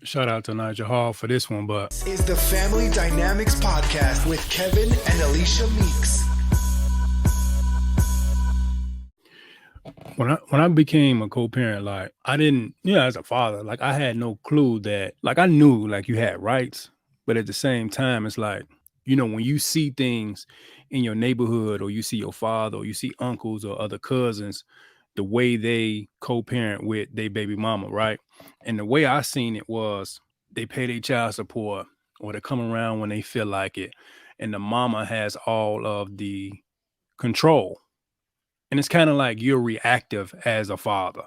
Shout out to Nigel Hall for this one, but This is the Family Dynamics Podcast with Kevin and Alicia Meeks. when I became a co-parent, like I didn't, as a father, like I had no clue that, like I knew like you had rights, but at the same time, it's like, when you see things in your neighborhood or you see your father or you see uncles or other cousins, the way they co-parent with their baby mama, right? And the way I seen it was they pay their child support or they come around when they feel like it. And the mama has all of the control. And it's kind of like you're reactive as a father.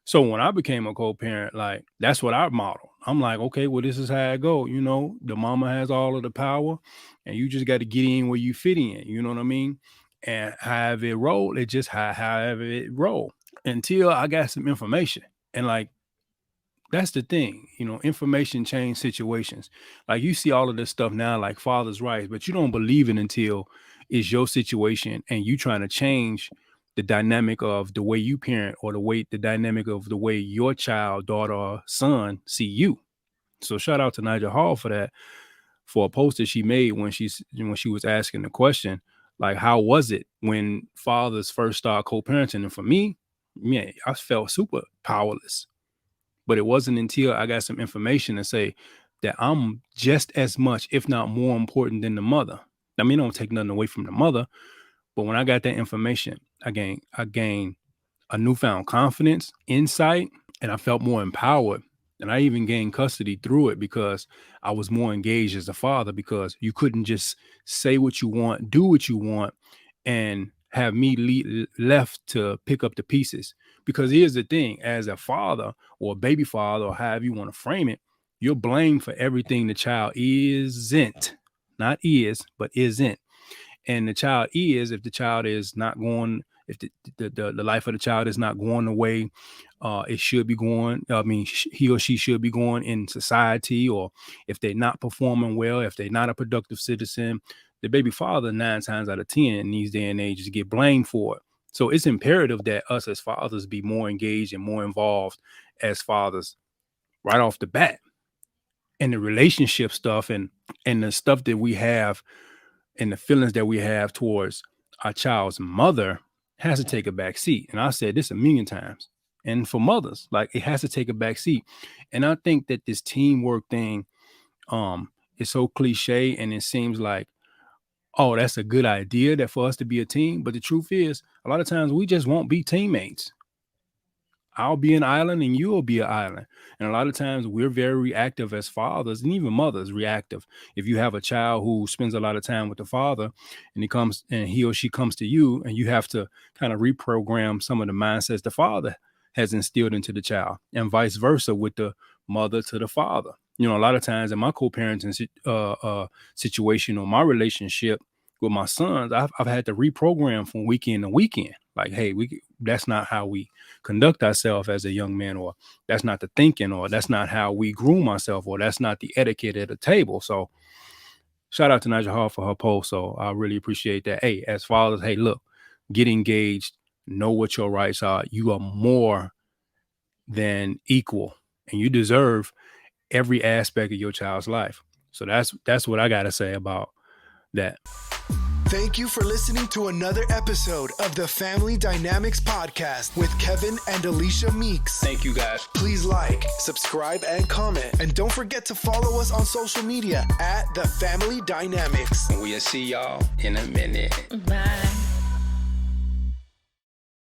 So when I became a co-parent, like that's what I model. I'm like, okay, well, this is how it go. The mama has all of the power and you just got to get in where you fit in. You know what I mean? And however it roll, it just however it roll until I got some information. And like, that's the thing, information change situations. Like you see all of this stuff now, like father's rights, but you don't believe it until it's your situation and you trying to change the dynamic of the way you parent or the dynamic of the way your child, daughter, or son see you. So shout out to Nigel Hall for that, for a post that she made when she was asking the question, like, how was it when fathers first start co-parenting? And for me, man, I felt super powerless. But it wasn't until I got some information to say that I'm just as much, if not more important than the mother. I mean, don't take nothing away from the mother, but when I got that information, I gained a newfound confidence, insight, and I felt more empowered. And I even gained custody through it because I was more engaged as a father, because you couldn't just say what you want, do what you want, and have me left to pick up the pieces. Because here's the thing, as a father or a baby father, or however you want to frame it, you're blamed for everything the child isn't, not is, but isn't. And the child is, if the child is not going, if the life of the child is not going the way it should be going, I mean, he or she should be going in society, or if they're not performing well, if they're not a productive citizen, the baby father 9 times out of 10 in these day and ages get blamed for it. So it's imperative that us as fathers be more engaged and more involved as fathers right off the bat. And the relationship stuff and the stuff that we have and the feelings that we have towards our child's mother has to take a back seat. And I said this a million times. And for mothers, like, it has to take a back seat. And I think that this teamwork thing is so cliche, and it seems like, oh, that's a good idea that for us to be a team. But the truth is, a lot of times we just won't be teammates. I'll be an island and you'll be an island. And a lot of times we're very reactive as fathers, and even mothers reactive. If you have a child who spends a lot of time with the father and he or she comes to you, and you have to kind of reprogram some of the mindsets the father has instilled into the child, and vice versa with the mother to the father. A lot of times in my co-parenting situation or my relationship with my sons, I've had to reprogram from weekend to weekend. Like, hey, that's not how we conduct ourselves as a young man, or that's not the thinking, or that's not how we groom ourselves, or that's not the etiquette at the table. So shout out to Nigel Hall for her post. So I really appreciate that. Hey, as fathers, hey, look, get engaged, know what your rights are. You are more than equal, and you deserve every aspect of your child's life. So that's what I got to say about that. Thank you for listening to another episode of the Family Dynamics Podcast with Kevin and Alicia Meeks. Thank you, guys. Please like, subscribe, and comment. And don't forget to follow us on social media at The Family Dynamics. We'll see y'all in a minute. Bye.